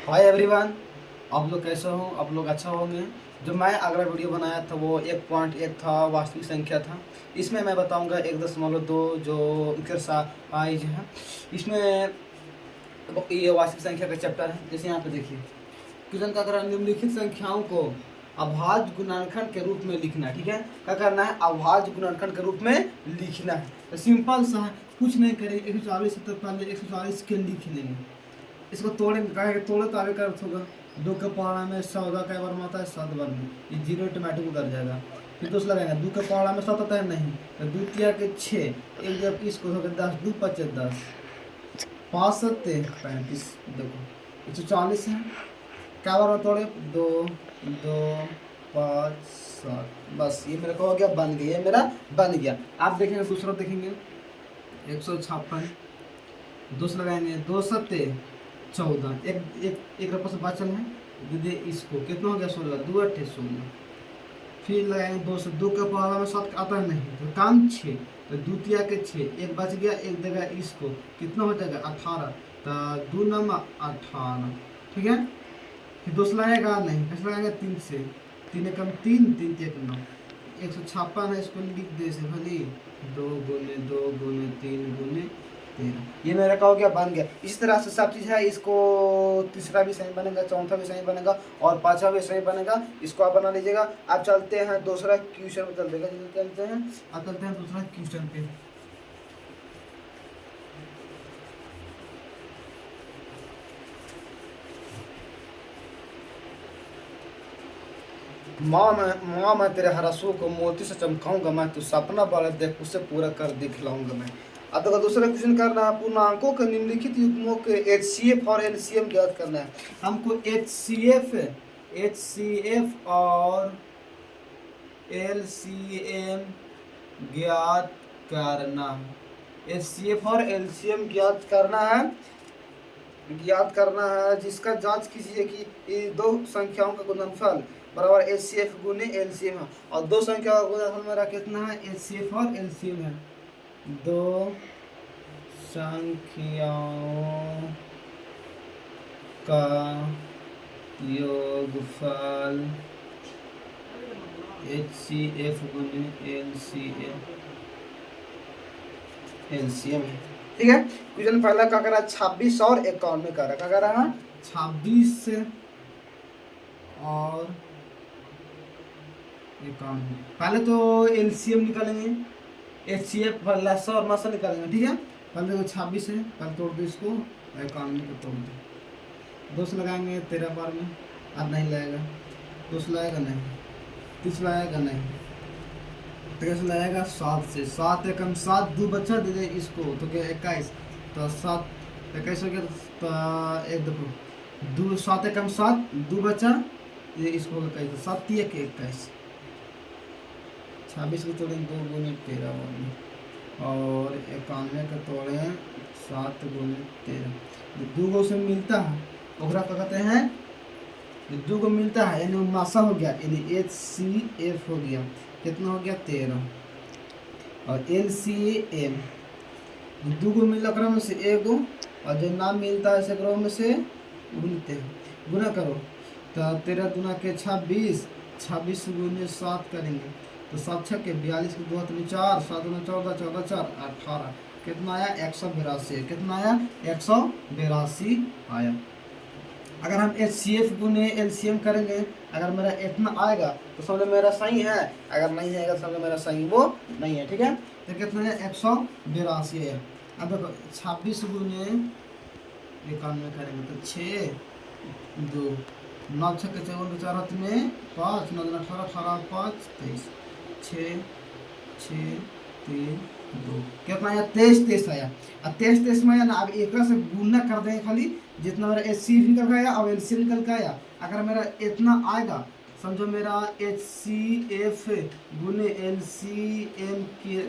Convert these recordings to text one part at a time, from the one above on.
Hi everyone. आप लोग कैसे हो? आप लोग अच्छा होंगे। जो मैं अगला वीडियो बनाया था वो 1.1 था, वास्तविक संख्या था। इसमें मैं बताऊंगा 1.2 जो एक्सरसाइज है। इसमें ये वास्तविक संख्या का चैप्टर है। जैसे यहाँ पे देखिए, क्वेश्चन का करना निम्नलिखित संख्याओं को अभाज्य गुणनखंड के रूप में लिखना है। ठीक है, क्या करना है? अभाज्य गुणनखंड के रूप में लिखना है। तो सिंपल सा है, कुछ नहीं करेंगे। 140 से तो पहले 140 के लिख लेंगे। इसको तोड़े तोड़े तो आगे का अर्थ होगा। 2 के पहाड़ा में 14 का बार आता है 7 बार में, ये जीरो ऑटोमेटिक उतर जाएगा। फिर दोस्त लगाएंगे 2 के पहाड़ा में 7 आता है नहीं, तो द्वितीय के 6, एक जब इसको हो गया 10, 2 पचे 10, 5 सत्ते 35। देखो 140 है, क्या बार में तोड़े? 2 2 5 7, बस ये मेरा हो गया, बन गया, ये मेरा बन गया। आप देखेंगे दूसरा देखेंगे 156, दोस्त लगाएंगे 2 सत्ते 14, एक रुपये से बचल है, दीदी इसको कितना हो गया? 16, 2 8 16। फिर लगाएंगे 2 से 2 के पहाड़ा में 7 आता है नहीं, तो काम 6, तो द्वितीय के 6, एक बच गया, एक देगा इसको, कितना हो जाएगा? 18, तो 2 नंबर 18। ठीक है, फिर दोस्त लगाएगा नहीं, कैसे लगाएंगे? 3 से, 3 एकम 3, 3 एक 9, 156 है, इसको लिख दे से भली 2 गुने 2 गुने 3 गुने 13। ये मेरा क्या हो गया? बन गया। इस तरह से सब चीज़ है। इसको तीसरा भी सही बनेगा, चौथा भी सही बनेगा और पांचवा भी सही बनेगा। इसको आप बना लीजिएगा। अब चलते हैं दूसरा क्वेश्चन पे, चलते हैं अब चलते हैं दूसरा क्वेश्चन पे। माँ मैं तेरे हरसों को मोती से चमकाऊंगा, मैं तो सपना वाला देख उसे पूरा कर दिखलाऊंगा मैं। अब देखो दूसरा क्वेश्चन करना है, पूर्णांकों के निम्नलिखित युग्मों के एचसीएफ और एलसीएम ज्ञात करना है। हमको एचसीएफ और एलसीएम ज्ञात करना है। एचसीएफ और एलसीएम ज्ञात करना है, जिसका जांच कीजिए कि ये दो संख्याओं का गुणनफल बराबर एचसीएफ गुने एलसीएम है। और दो संख्या का गुणनफल मेरा कितना है? एचसीएफ और एलसीएम है। दो संख्याओं का योगफल एचसीएफ गुने एलसीएम है। ठीक है, क्वेश्चन पहला क्या करा? 26 और 51 करा। क्या करा है? 26 और 51। पहले तो एलसीएम निकालेंगे, एचसीएफ लसा और मसा निकालेंगे। ठीक है, पहले देखो 26 है, पहले तोड़ दो इसको, 51 को तोड़ दो। 2 लगाएंगे 13 बार में, अब नहीं लगेगा। 2 लगाएगा नहीं, 30 लगाएगा नहीं, तो कैसे लगाएगा? 7 से। 7 एकम 7, 2 बच्चा दे दे इसको, तो क्या 21, तो 7 21 हो गया। तो एक देखो 2, 7 एकम 7, 2 बच्चा ये इसको 21, 7 1 21। 26 को तोड़े 2 गुने 13 और 91 का तोड़े 7 गुने 13। 2 गो से मिलता है, ओकरा क्या कहते हैं? 2 को मिलता है, यानी मासा हो गया, यानी एचसीएफ हो गया। कितना हो गया? 13। और एलसीएम 2 को मिला ओकरा में से एगो, और जो नाम मिलता है सकरों में से गुनते हैं, गुना करो। तो 13 दूना के 26, 26 गुने 7 करेंगे, तो 7 छः के 42 के 2 हाथ में 4, 7 दूना 14, 14 4 18। कितना आया? 182। कितना आया? 182 आया। अगर हम एचसीएफ गुने एलसीएम करेंगे, अगर मेरा इतना आएगा तो समझो मेरा सही है, अगर नहीं आएगा तो समझो मेरा सही वो नहीं है। ठीक है, तो कितना है? 182 है। अब देखो 26 गुने 91 करेंगे तो 6 2, 9 छः के 54 4 हाथ में 5, 9 18 18 5 23, 6 6 3 2, कितना आया? 23 23 आया। अब 23 23 में आया ना, अब एक से गुना कर देंगे खाली, जितना मेरा एच सी निकल का आया और एल सी निकल का आया। अगर मेरा इतना आएगा, समझो मेरा एच सी एफ गुने एल सी एम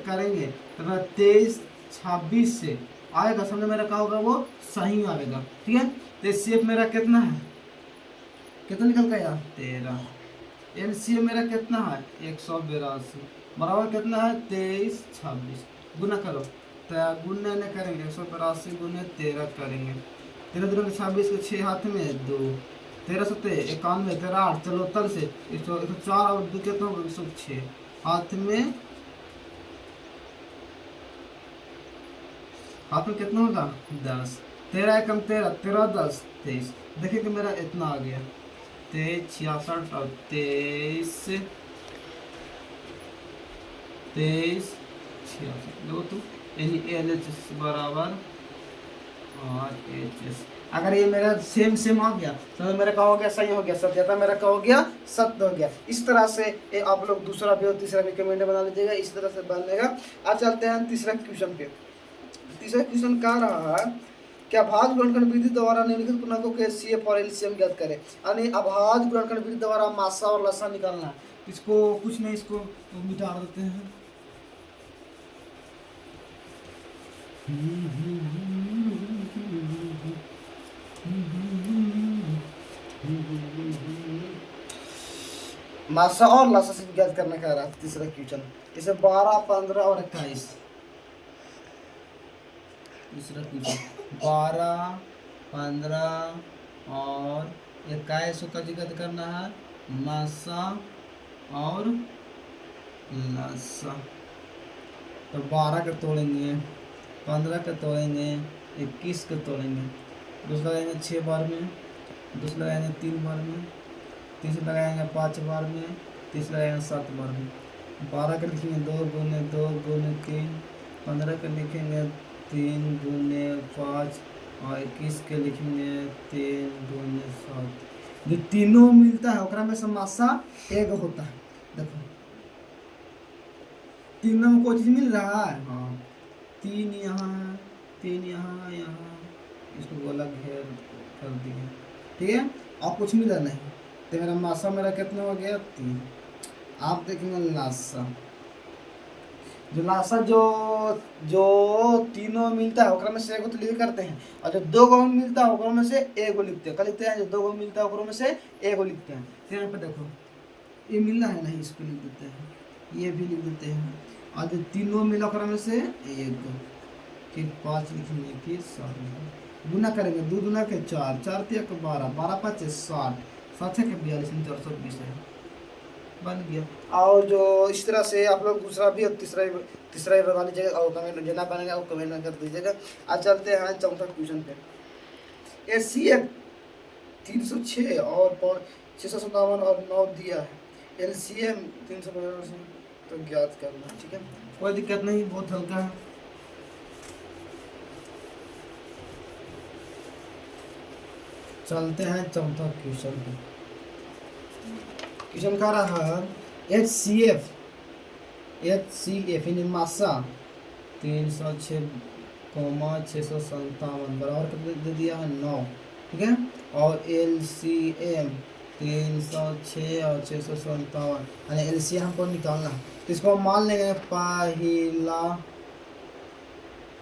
करेंगे तो मेरा 23 26 से आएगा, समझो मेरा क्या होगा? वो सही आएगा। ठीक है, तो एच सी एफ मेरा कितना है? कितना निकल का आया? 13। एल सी एम मेरा कितना है? 182 बराबर कितना है? 23 26। गुना करो, तो गुना नहीं करेंगे, 182 गुने 13 करेंगे, 13 दूनी 26 को 6 हाथ में 2, 13 सत्ते 91, 13 8 चलो तब से 104 और 2 कितना होगा 106 हाथ में कितना होगा 10, 13 एकम 13, 13 10 23। देखिए कि मेरा इतना आ गया 23 66 और 23 66 लो तो यानी LHS बराबर RHS। अगर ये मेरा सेम आ गया तो मेरा क्या हो गया सही हो गया, सत्यता मेरा क्या हो गया सत्य हो गया। इस तरह से ये आप लोग दूसरा भी और तीसरा भी कमेंट बना लीजिएगा, इस तरह से बनेगा। अब चलते हैं तीसरा क्वेश्चन पे। तीसरा क्वेश्चन क्या रहा है, क्या अभाज्य गुणनखंड विधि द्वारा निम्नलिखित पूर्णांकों के CF और LCM ज्ञात करें। यानी अभाज्य गुणनखंड विधि द्वारा मासा और लसा निकालना है। इसको कुछ नहीं, इसको मिटा देते हैं। मासा और लसा से ज्ञात करना कह रहा है तीसरा क्वेश्चन। इसे 12 15 और 21 तीसरा क्वेश्चन 12 15 और 21 का जिक्र करना है, मासा और लसा। तो 12 का तोड़ेंगे, 15 का तोड़ेंगे, 21 का तोड़ेंगे, 2 लगाएंगे 6 बार में, 2 लगाएंगे 3 बार में, 3 लगाएंगे 5 बार में, 30 लगाएंगे 7 बार में। 12 का लिखेंगे 2 गुने 2 गुने 3, 15 का लिखेंगे 3 गुने 5 और 21 के लिखेंगे 3 गुने 7। जो तीनों मिलता है ओकरा में से मासा एक होता है। देखो तीनों में कोई चीज मिल रहा है, हाँ 3 यहाँ है, 3 यहाँ यहाँ, इसको गोला घेर कर दिया, ठीक है। और कुछ मिला नहीं तो मेरा मासा मेरा कितना हो गया 3। आप देखेंगे लासा, जो लासा जो तीनों मिलता है ओकरा में से एगो तो लिख करते हैं, और जो 2 गो मिलता है ओकरा में से एगो लिखते हैं। क्या लिखते हैं, जो 2 गो मिलता है ओकरा में से एगो लिखते हैं। तो यहाँ पे देखो ये मिलना है नहीं, इसको लिख देते हैं, ये भी लिख देते हैं, और जो तीनों मिला ओकरा में से एगो, फिर 5 लिखेंगे, फिर 7 गुना करेंगे, 2 गुना के 4, 4 3 12, 12 5 60, 7 6 42 420 है, बन गया। और जो इस तरह से आप लोग दूसरा भी और तीसरा भी बना लीजिएगा, और कमेंट जो ना बनेगा वो कमेंट कर दीजिएगा। आज चलते हैं चौथा क्वेश्चन पे। HCF 306 और 657 और 9 दिया है, LCM 355 तो ज्ञात करना, ठीक है, कोई दिक्कत नहीं, बहुत हल्का है। चलते हैं चौथा क्वेश्चन पे। क्वेश्चन का रहा HCF यानी मासा 306, 657 बराबर कितना दे दिया है 9, ठीक है। और LCM 306 और 657 यानी LCM हमको निकालना है। तो इसको मान लेंगे पहला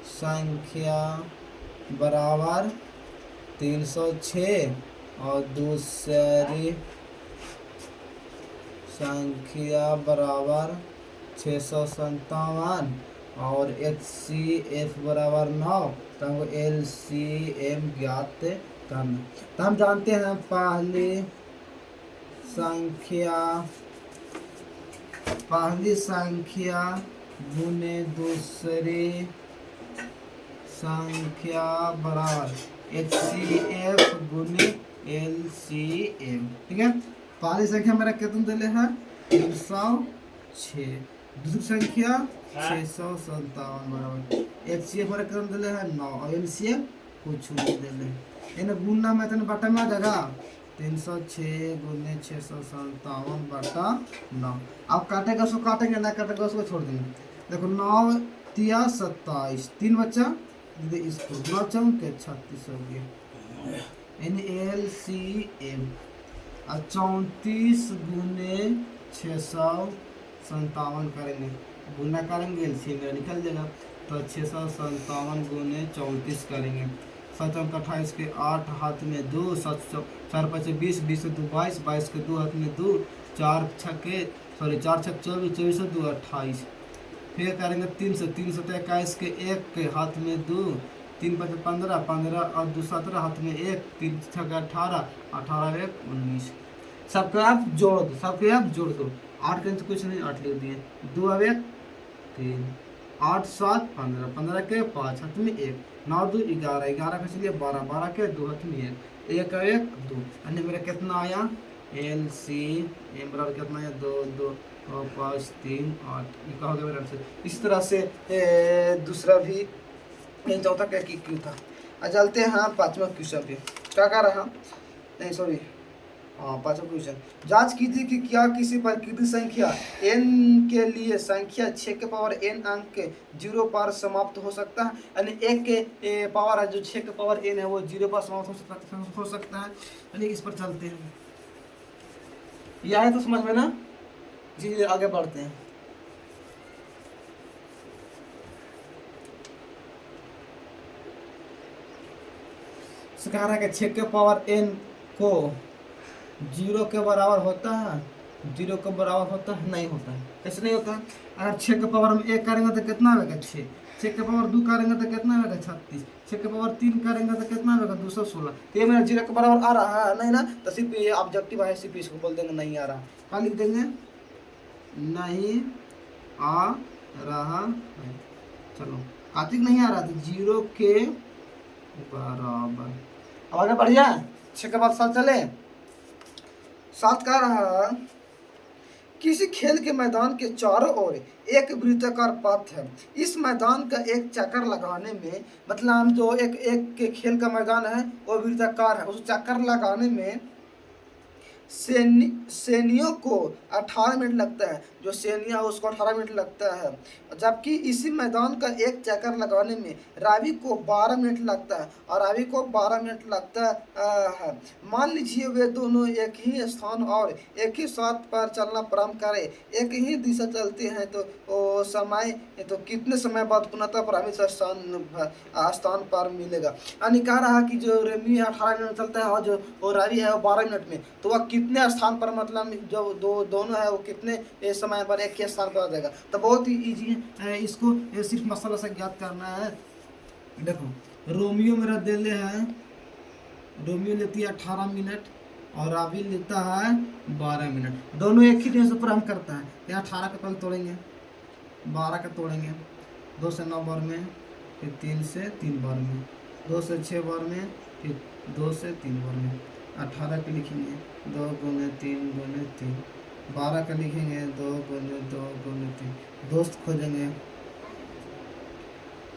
संख्या बराबर 306 और दूसरी संख्या बराबर 657 और HCF बराबर 9। तो हमको LCM ज्ञात करना। तो हम जानते हैं पहली संख्या गुने दूसरी संख्या बराबर HCF गुने LCM, ठीक है। पहली संख्या मेरा कितना दिले है 306, दूसरी संख्या 657 बराबर HCF मेरा कितना दिले है 9 और LCM कुछ नहीं दिले। इन्हें गुणना में इतने बटा में आ जाएगा 306 गुने 657 बटा 9। अब काटेगा उसको काटेंगे, ना काटेगा उसको छोड़ देंगे। देखो 9 3 27, 3 बच्चा इसको 9 चौके 36 हो गया यानी LCM। और 34 गुने 657 करेंगे, गुना करेंगे LCM मेरा निकल जाएगा। तो 657 गुने 34 करेंगे, 7 अंक 28 के 8 हाथ में 2, 7 4 5 20, 20 से 2 22, 22 के 2 हाथ में 2, 4 6 24, 24 से 2 28। फिर करेंगे 3 से 21 के 1 के हाथ में 2, 3 5 15, 15 और 2 17, हाथ में 1, 3 6 18, 18 1 19। सबके आप जोड़ दो, सबके आप जोड़ दो। 8 के तो कुछ नहीं, 8 लिख दिए। 2 अब 1 3, 8 7 15, 15 के 5, हाथ में 1, 9 2 11, 11 का चलिए 12, 12 के 2, हाथ में 1, 1 1 2। अन्य मेरा कितना आया, एल सी एम बराबर कितना है, 2 2 5 3 8। ये कहा गया मेरा आंसर। इस तरह से दूसरा भी, चौथा क्या क्यों था। चलते हैं हाँ 5वां क्वेश्चन पे। क्या कर रहा, नहीं सॉरी, हाँ 5वां क्वेश्चन। जांच कीजिए कि क्या किसी प्राकृतिक संख्या n के लिए संख्या 6 के पावर n अंक के 0 पर समाप्त हो सकता है। यानी 1 के पावर है जो 6 के पावर n है वो 0 पर समाप्त हो सकता है। यानी इस पर चलते हैं, यह आया तो समझ में ना जी। आगे बढ़ते हैं। कह रहा है कि 6 के पावर n को 0 के बराबर होता है, 0 के बराबर होता है, नहीं होता है। कैसे नहीं होता है, अगर 6 के पावर में 1 करेंगे तो कितना आएगा 6, 6 के पावर 2 करेंगे तो कितना आएगा 36, 6 के पावर 3 करेंगे तो कितना आएगा 216। तो ये मेरा 0 के बराबर आ रहा है नहीं ना, तो सिर्फ ये ऑब्जेक्टिव है, सिर्फ इसको बोल देंगे नहीं आ रहा। क्या लिख देंगे, नहीं आ रहा है। चलो कार्तिक नहीं आ रहा तो 0 के बराबर। अब आगे बढ़िया, 6 के बाद 7 चले। 7 का रहा, किसी खेल के मैदान के चारों ओर एक वृत्ताकार पथ है। इस मैदान का एक चक्कर लगाने में, मतलब हम जो एक के खेल का मैदान है वो वृत्ताकार है, उस चक्कर लगाने में सैनियों को 18 मिनट लगता है। जो सैनिया है उसको 18 मिनट लगता है, जबकि इसी मैदान का एक चक्कर लगाने में रावी को 12 मिनट लगता है और रावी को 12 मिनट लगता है। मान लीजिए वे दोनों एक ही स्थान और एक ही साथ पर चलना प्रारंभ करें, एक ही दिशा चलते हैं तो समय तो कितने समय बाद पुनः प्रारंभिक स्थान पर मिलेगा। यानी कह रहा कि जो रेमी 18 मिनट चलता है और जो वो रावी है वो 12 मिनट में, तो वह कितने स्थान पर, मतलब जो दोनों है वो कितने समय पर एक के स्थान पर आ जाएगा। तो बहुत ही ईजी है, इसको सिर्फ मसाला से ज्ञात करना है। देखो रोमियो मेरा दे ले है, रोमियो लेती है 18 मिनट और रावी लेता है 12 मिनट, दोनों एक ही दिन से प्रारंभ करता है। यहाँ 18 के पहले तोड़ेंगे, 12 के तोड़ेंगे, 2 से 9 बार में, फिर 3 से 3 बार में, 2 से 6 बार में, फिर 2 से 3 बार में। 18 के लिखेंगे 2 गुने 3 गुने 3, 12 का लिखेंगे 2 गुने 2 गुने 3। दोस्त खोजेंगे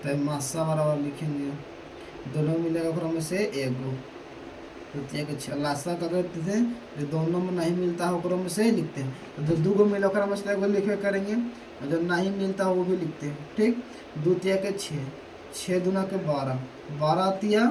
तो मासा बराबर लिखेंगे, दोनों मिलेगा फिर में से 1 गो, तो 6 लासा करते थे, जो दोनों में नहीं मिलता है वो में से लिखते हैं। तो जो 2 गो मिला में से 1 गो लिखे करेंगे, और जो नहीं मिलता वो भी लिखते हैं। ठीक, 2 तिया के 6, 6 दूना के 12, 12 तिया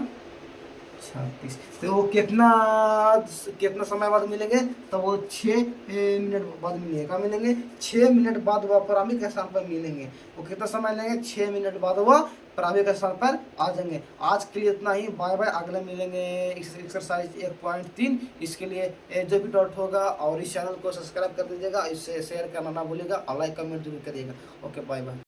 36। तो वो कितना समय बाद मिलेंगे, तो वो 6 मिनट बाद मिलेंगे। कब मिलेंगे, 6 मिनट बाद वह प्रारंभिक स्थान पर मिलेंगे। वो कितना समय लेंगे, 6 मिनट बाद वह प्रारंभिक स्थान पर आ जाएंगे। आज के लिए इतना ही, बाय बाय। अगले मिलेंगे एक्सरसाइज 1.3। इसके लिए जो भी डाउट होगा और इस चैनल को सब्सक्राइब कर दीजिएगा, इससे शेयर करना ना भूलिएगा और लाइक कमेंट जरूर करिएगा। Okay bye bye.